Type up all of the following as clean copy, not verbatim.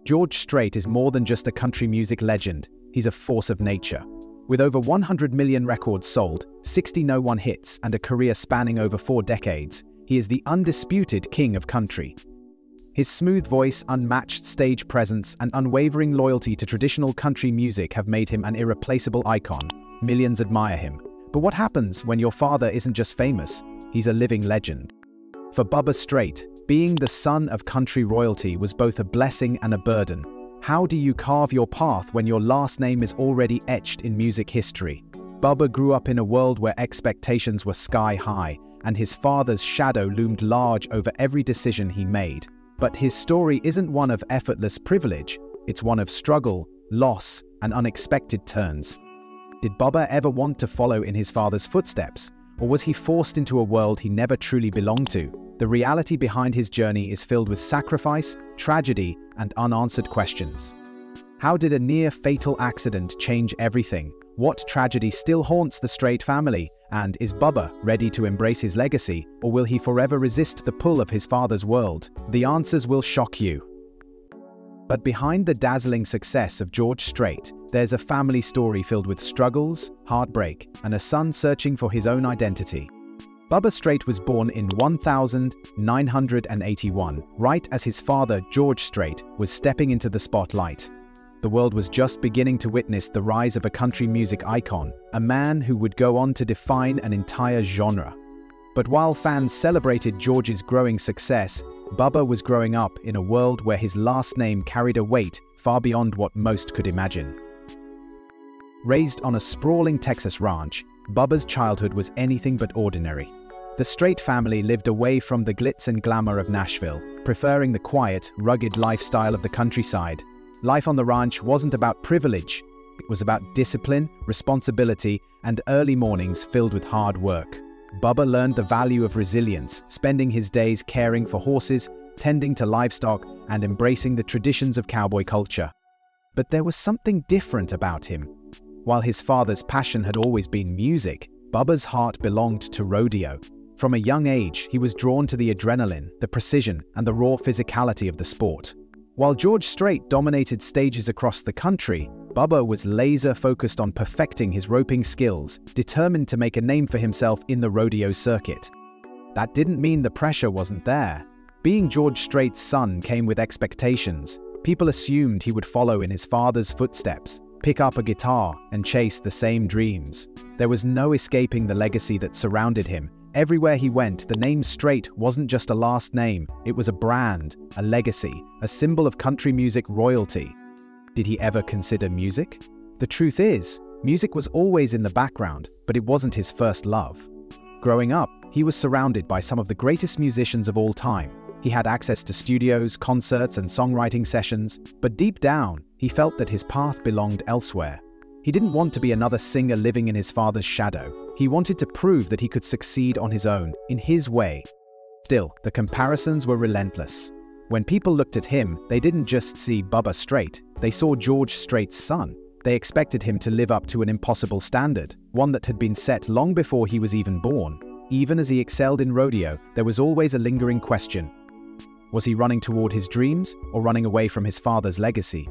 George Strait is more than just a country music legend, he's a force of nature. With over 100 million records sold, 60 #1 hits, and a career spanning over 4 decades, he is the undisputed king of country. His smooth voice, unmatched stage presence, and unwavering loyalty to traditional country music have made him an irreplaceable icon. Millions admire him. But what happens when your father isn't just famous? He's a living legend. For Bubba Strait, being the son of country royalty was both a blessing and a burden. How do you carve your path when your last name is already etched in music history? Bubba grew up in a world where expectations were sky high, and his father's shadow loomed large over every decision he made. But his story isn't one of effortless privilege, it's one of struggle, loss, and unexpected turns. Did Bubba ever want to follow in his father's footsteps, or was he forced into a world he never truly belonged to? The reality behind his journey is filled with sacrifice, tragedy, and unanswered questions. How did a near-fatal accident change everything? What tragedy still haunts the Strait family? And is Bubba ready to embrace his legacy, or will he forever resist the pull of his father's world? The answers will shock you. But behind the dazzling success of George Strait, there's a family story filled with struggles, heartbreak, and a son searching for his own identity. Bubba Strait was born in 1981, right as his father, George Strait, was stepping into the spotlight. The world was just beginning to witness the rise of a country music icon, a man who would go on to define an entire genre. But while fans celebrated George's growing success, Bubba was growing up in a world where his last name carried a weight far beyond what most could imagine. Raised on a sprawling Texas ranch, Bubba's childhood was anything but ordinary. The Strait family lived away from the glitz and glamour of Nashville, preferring the quiet, rugged lifestyle of the countryside. Life on the ranch wasn't about privilege. It was about discipline, responsibility, and early mornings filled with hard work. Bubba learned the value of resilience, spending his days caring for horses, tending to livestock, and embracing the traditions of cowboy culture. But there was something different about him. While his father's passion had always been music, Bubba's heart belonged to rodeo. From a young age, he was drawn to the adrenaline, the precision, and the raw physicality of the sport. While George Strait dominated stages across the country, Bubba was laser-focused on perfecting his roping skills, determined to make a name for himself in the rodeo circuit. That didn't mean the pressure wasn't there. Being George Strait's son came with expectations. People assumed he would follow in his father's footsteps, pick up a guitar, and chase the same dreams. There was no escaping the legacy that surrounded him. Everywhere he went, the name Strait wasn't just a last name, it was a brand, a legacy, a symbol of country music royalty. Did he ever consider music? The truth is, music was always in the background, but it wasn't his first love. Growing up, he was surrounded by some of the greatest musicians of all time. He had access to studios, concerts, and songwriting sessions, but deep down, he felt that his path belonged elsewhere. He didn't want to be another singer living in his father's shadow. He wanted to prove that he could succeed on his own, in his way. Still, the comparisons were relentless. When people looked at him, they didn't just see Bubba Strait, they saw George Strait's son. They expected him to live up to an impossible standard, one that had been set long before he was even born. Even as he excelled in rodeo, there was always a lingering question. Was he running toward his dreams, or running away from his father's legacy?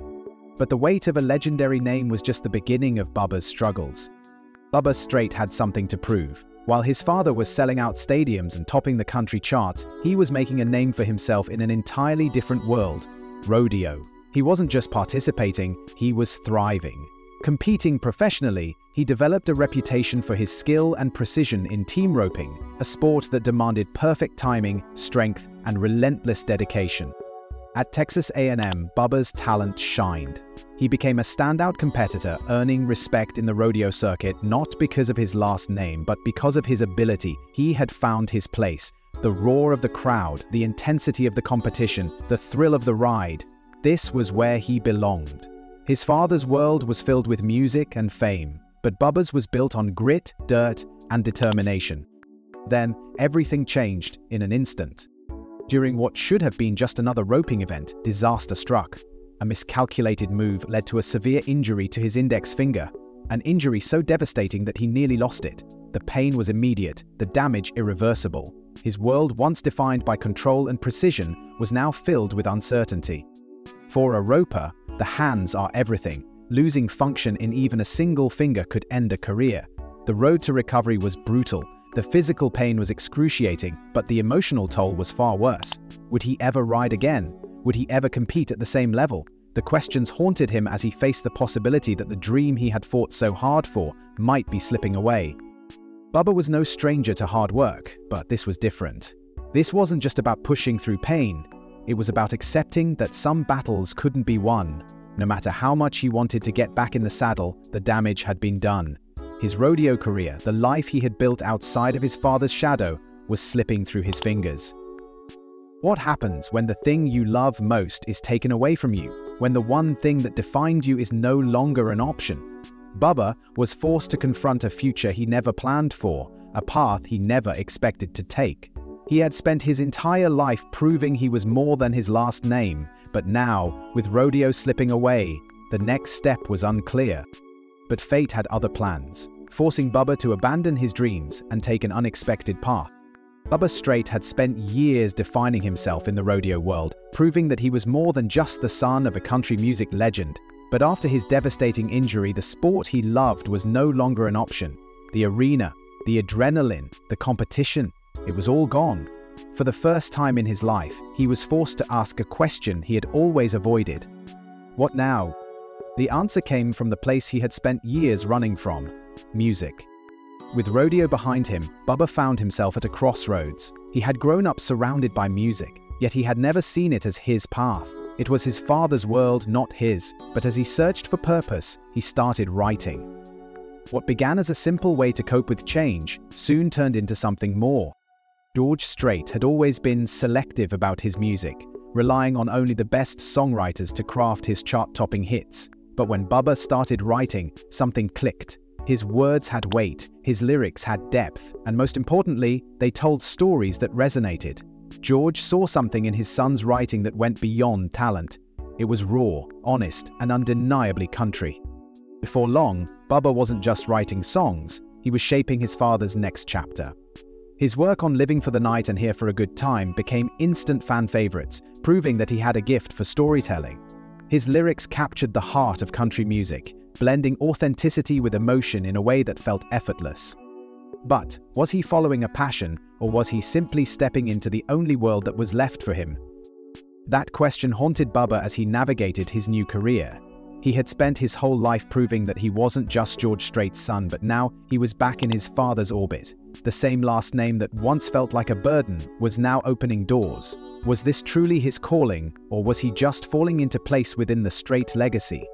But the weight of a legendary name was just the beginning of Bubba's struggles. Bubba Strait had something to prove. While his father was selling out stadiums and topping the country charts, he was making a name for himself in an entirely different world, rodeo. He wasn't just participating, he was thriving. Competing professionally, he developed a reputation for his skill and precision in team roping, a sport that demanded perfect timing, strength, and relentless dedication. At Texas A&M, Bubba's talent shined. He became a standout competitor, earning respect in the rodeo circuit not because of his last name, but because of his ability. He had found his place. The roar of the crowd, the intensity of the competition, the thrill of the ride. This was where he belonged. His father's world was filled with music and fame, but Bubba's was built on grit, dirt, and determination. Then, everything changed in an instant. During what should have been just another roping event, disaster struck. A miscalculated move led to a severe injury to his index finger, an injury so devastating that he nearly lost it. The pain was immediate, the damage irreversible. His world, once defined by control and precision, was now filled with uncertainty. For a roper, the hands are everything. Losing function in even a single finger could end a career. The road to recovery was brutal. The physical pain was excruciating, but the emotional toll was far worse. Would he ever ride again? Would he ever compete at the same level? The questions haunted him as he faced the possibility that the dream he had fought so hard for might be slipping away. Bubba was no stranger to hard work, but this was different. This wasn't just about pushing through pain. It was about accepting that some battles couldn't be won. No matter how much he wanted to get back in the saddle, the damage had been done. His rodeo career, the life he had built outside of his father's shadow, was slipping through his fingers. What happens when the thing you love most is taken away from you? When the one thing that defined you is no longer an option? Bubba was forced to confront a future he never planned for, a path he never expected to take. He had spent his entire life proving he was more than his last name, but now, with rodeo slipping away, the next step was unclear. But fate had other plans, forcing Bubba to abandon his dreams and take an unexpected path. Bubba Strait had spent years defining himself in the rodeo world, proving that he was more than just the son of a country music legend. But after his devastating injury, the sport he loved was no longer an option. The arena, the adrenaline, the competition, it was all gone. For the first time in his life, he was forced to ask a question he had always avoided. What now? The answer came from the place he had spent years running from: music. With rodeo behind him, Bubba found himself at a crossroads. He had grown up surrounded by music, yet he had never seen it as his path. It was his father's world, not his. But as he searched for purpose, he started writing. What began as a simple way to cope with change soon turned into something more. George Strait had always been selective about his music, relying on only the best songwriters to craft his chart-topping hits. But when Bubba started writing, something clicked. His words had weight, his lyrics had depth, and most importantly, they told stories that resonated. George saw something in his son's writing that went beyond talent. It was raw, honest, and undeniably country. Before long, Bubba wasn't just writing songs, he was shaping his father's next chapter. His work on Living for the Night and Here for a Good Time became instant fan favorites, proving that he had a gift for storytelling. His lyrics captured the heart of country music, blending authenticity with emotion in a way that felt effortless. But was he following a passion, or was he simply stepping into the only world that was left for him? That question haunted Bubba as he navigated his new career. He had spent his whole life proving that he wasn't just George Strait's son, but now he was back in his father's orbit. The same last name that once felt like a burden was now opening doors. Was this truly his calling, or was he just falling into place within the Strait legacy?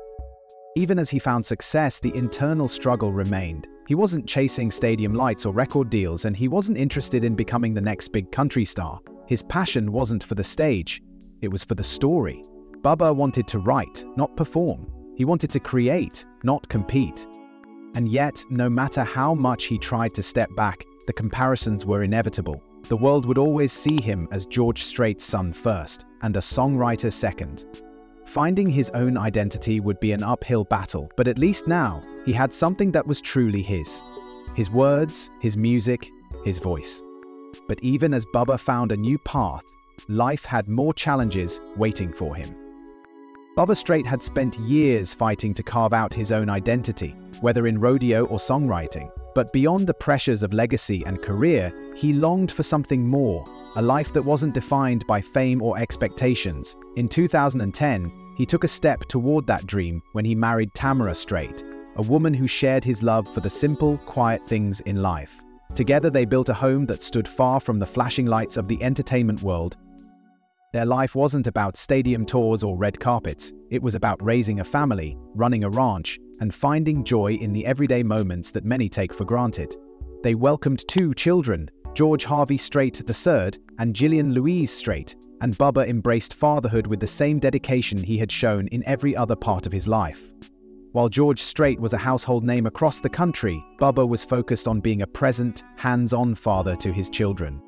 Even as he found success, the internal struggle remained. He wasn't chasing stadium lights or record deals, and he wasn't interested in becoming the next big country star. His passion wasn't for the stage, it was for the story. Bubba wanted to write, not perform. He wanted to create, not compete. And yet, no matter how much he tried to step back, the comparisons were inevitable. The world would always see him as George Strait's son first, and a songwriter second. Finding his own identity would be an uphill battle, but at least now, he had something that was truly his. His words, his music, his voice. But even as Bubba found a new path, life had more challenges waiting for him. Bubba Strait had spent years fighting to carve out his own identity, whether in rodeo or songwriting. But beyond the pressures of legacy and career, he longed for something more, a life that wasn't defined by fame or expectations. In 2010, he took a step toward that dream when he married Tamara Strait, a woman who shared his love for the simple, quiet things in life. Together they built a home that stood far from the flashing lights of the entertainment world. Their life wasn't about stadium tours or red carpets. It was about raising a family, running a ranch, and finding joy in the everyday moments that many take for granted. They welcomed 2 children, George Harvey Strait III and Gillian Louise Strait, and Bubba embraced fatherhood with the same dedication he had shown in every other part of his life. While George Strait was a household name across the country, Bubba was focused on being a present, hands-on father to his children.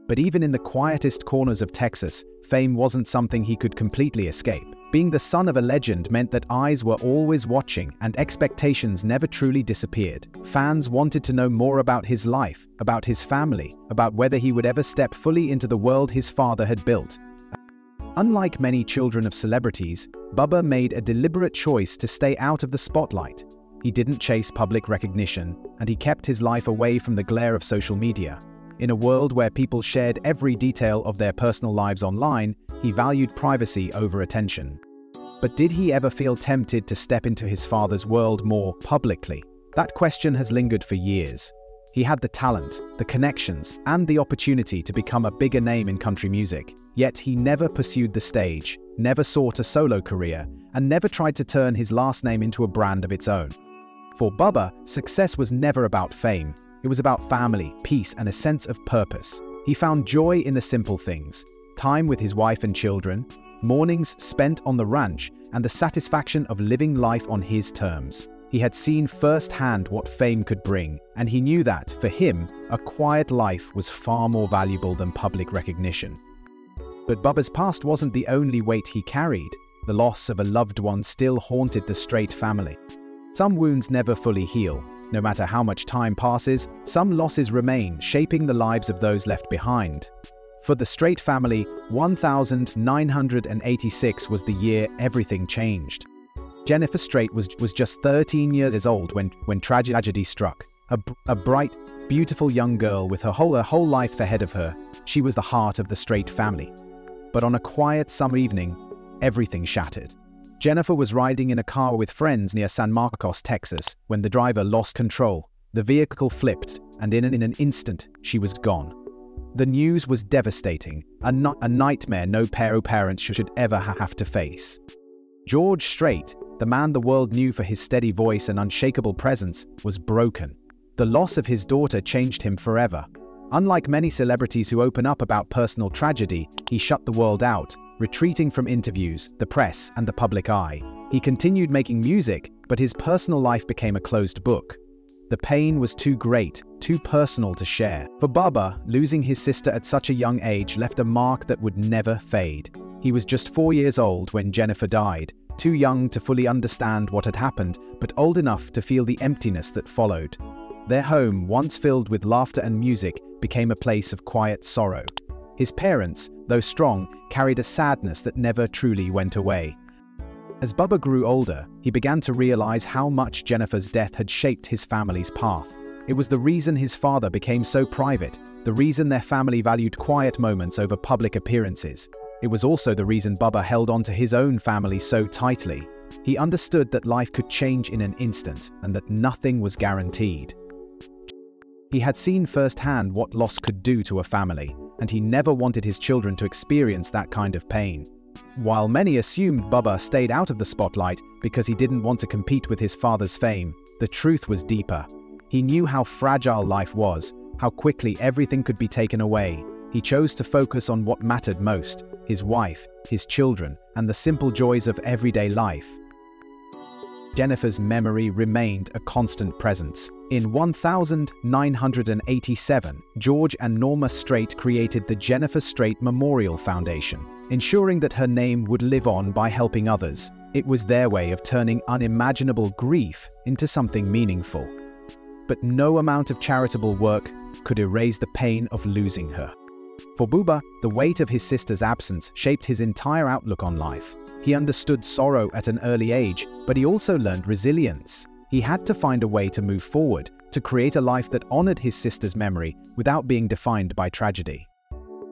But even in the quietest corners of Texas, fame wasn't something he could completely escape. Being the son of a legend meant that eyes were always watching and expectations never truly disappeared. Fans wanted to know more about his life, about his family, about whether he would ever step fully into the world his father had built. Unlike many children of celebrities, Bubba made a deliberate choice to stay out of the spotlight. He didn't chase public recognition, and he kept his life away from the glare of social media. In a world where people shared every detail of their personal lives online, he valued privacy over attention. But did he ever feel tempted to step into his father's world more publicly? That question has lingered for years. He had the talent, the connections, and the opportunity to become a bigger name in country music. Yet he never pursued the stage, never sought a solo career, and never tried to turn his last name into a brand of its own. For Bubba, success was never about fame. It was about family, peace, and a sense of purpose. He found joy in the simple things: time with his wife and children, mornings spent on the ranch, and the satisfaction of living life on his terms. He had seen firsthand what fame could bring, and he knew that, for him, a quiet life was far more valuable than public recognition. But Bubba's past wasn't the only weight he carried. The loss of a loved one still haunted the Strait family. Some wounds never fully heal. No matter how much time passes, some losses remain, shaping the lives of those left behind. For the Strait family, 1986 was the year everything changed. Jennifer Strait was just 13 years old when tragedy struck. A bright, beautiful young girl with her whole life ahead of her, she was the heart of the Strait family. But on a quiet summer evening, everything shattered. Jennifer was riding in a car with friends near San Marcos, Texas, when the driver lost control. The vehicle flipped, and in an instant, she was gone. The news was devastating, a nightmare no parent should ever have to face. George Strait, the man the world knew for his steady voice and unshakable presence, was broken. The loss of his daughter changed him forever. Unlike many celebrities who open up about personal tragedy, he shut the world out, retreating from interviews, the press, and the public eye. He continued making music, but his personal life became a closed book. The pain was too great, too personal to share. For Bubba, losing his sister at such a young age left a mark that would never fade. He was just 4 years old when Jennifer died, too young to fully understand what had happened, but old enough to feel the emptiness that followed. Their home, once filled with laughter and music, became a place of quiet sorrow. His parents, though strong, carried a sadness that never truly went away. As Bubba grew older, he began to realize how much Jennifer's death had shaped his family's path. It was the reason his father became so private, the reason their family valued quiet moments over public appearances. It was also the reason Bubba held on to his own family so tightly. He understood that life could change in an instant and that nothing was guaranteed. He had seen firsthand what loss could do to a family, and he never wanted his children to experience that kind of pain. While many assumed Bubba stayed out of the spotlight because he didn't want to compete with his father's fame, the truth was deeper. He knew how fragile life was, how quickly everything could be taken away. He chose to focus on what mattered most: his wife, his children, and the simple joys of everyday life. Jennifer's memory remained a constant presence. In 1987, George and Norma Strait created the Jennifer Strait Memorial Foundation, ensuring that her name would live on by helping others. It was their way of turning unimaginable grief into something meaningful. But no amount of charitable work could erase the pain of losing her. For Bubba, the weight of his sister's absence shaped his entire outlook on life. He understood sorrow at an early age, but he also learned resilience. He had to find a way to move forward, to create a life that honored his sister's memory without being defined by tragedy.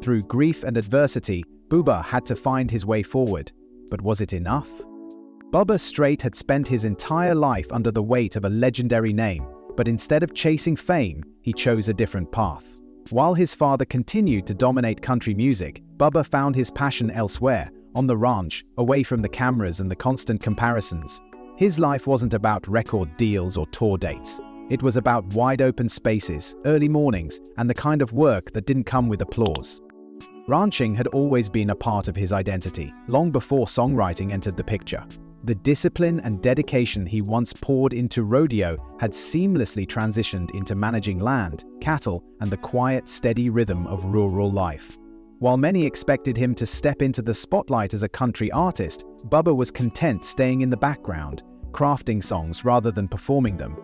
Through grief and adversity, Bubba had to find his way forward. But was it enough? Bubba Strait had spent his entire life under the weight of a legendary name, but instead of chasing fame, he chose a different path. While his father continued to dominate country music, Bubba found his passion elsewhere, on the ranch, away from the cameras and the constant comparisons. His life wasn't about record deals or tour dates. It was about wide-open spaces, early mornings, and the kind of work that didn't come with applause. Ranching had always been a part of his identity, long before songwriting entered the picture. The discipline and dedication he once poured into rodeo had seamlessly transitioned into managing land, cattle, and the quiet, steady rhythm of rural life. While many expected him to step into the spotlight as a country artist, Bubba was content staying in the background, crafting songs rather than performing them.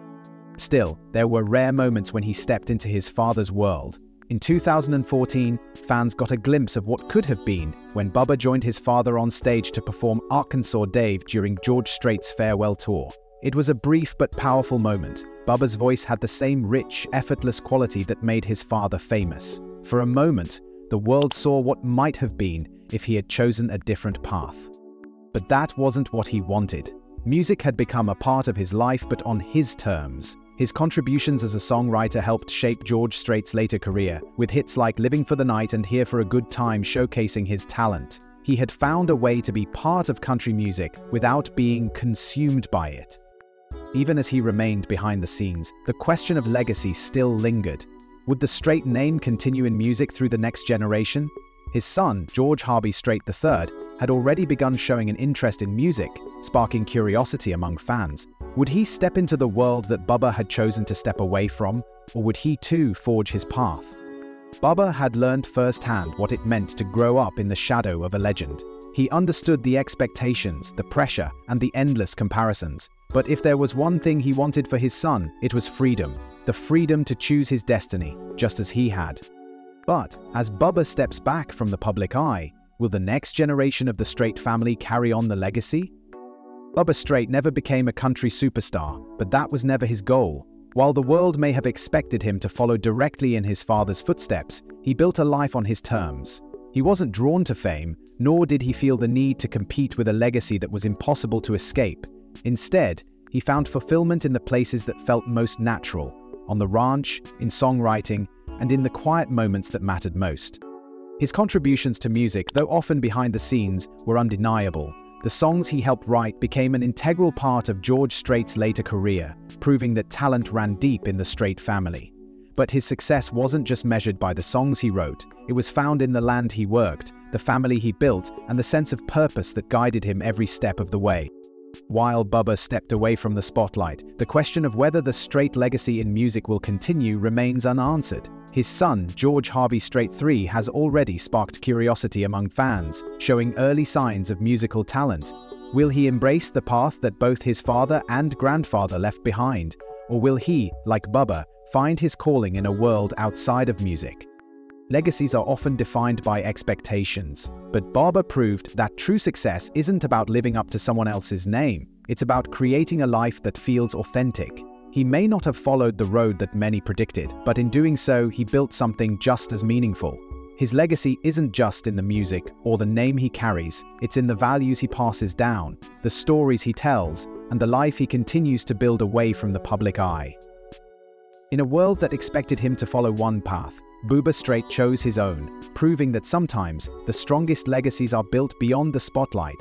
Still, there were rare moments when he stepped into his father's world. In 2014, fans got a glimpse of what could have been when Bubba joined his father on stage to perform Arkansas Dave during George Strait's farewell tour. It was a brief but powerful moment. Bubba's voice had the same rich, effortless quality that made his father famous. For a moment, the world saw what might have been if he had chosen a different path. But that wasn't what he wanted. Music had become a part of his life, but on his terms. His contributions as a songwriter helped shape George Strait's later career, with hits like Living for the Night and Here for a Good Time showcasing his talent. He had found a way to be part of country music without being consumed by it. Even as he remained behind the scenes, the question of legacy still lingered. Would the Strait name continue in music through the next generation? His son, George Harvey Strait III, had already begun showing an interest in music, sparking curiosity among fans. Would he step into the world that Bubba had chosen to step away from, or would he too forge his path? Bubba had learned firsthand what it meant to grow up in the shadow of a legend. He understood the expectations, the pressure, and the endless comparisons. But if there was one thing he wanted for his son, it was freedom. The freedom to choose his destiny, just as he had. But as Bubba steps back from the public eye, will the next generation of the Strait family carry on the legacy? Bubba Strait never became a country superstar, but that was never his goal. While the world may have expected him to follow directly in his father's footsteps, he built a life on his terms. He wasn't drawn to fame, nor did he feel the need to compete with a legacy that was impossible to escape. Instead, he found fulfillment in the places that felt most natural, on the ranch, in songwriting, and in the quiet moments that mattered most. His contributions to music, though often behind the scenes, were undeniable. The songs he helped write became an integral part of George Strait's later career, proving that talent ran deep in the Strait family. But his success wasn't just measured by the songs he wrote, it was found in the land he worked, the family he built, and the sense of purpose that guided him every step of the way. While Bubba stepped away from the spotlight, the question of whether the Strait legacy in music will continue remains unanswered. His son, George Harvey Strait III, has already sparked curiosity among fans, showing early signs of musical talent. Will he embrace the path that both his father and grandfather left behind? Or will he, like Bubba, find his calling in a world outside of music? Legacies are often defined by expectations, but Bubba proved that true success isn't about living up to someone else's name. It's about creating a life that feels authentic. He may not have followed the road that many predicted, but in doing so, he built something just as meaningful. His legacy isn't just in the music or the name he carries, it's in the values he passes down, the stories he tells, and the life he continues to build away from the public eye. In a world that expected him to follow one path, Bubba Strait chose his own, proving that sometimes the strongest legacies are built beyond the spotlight,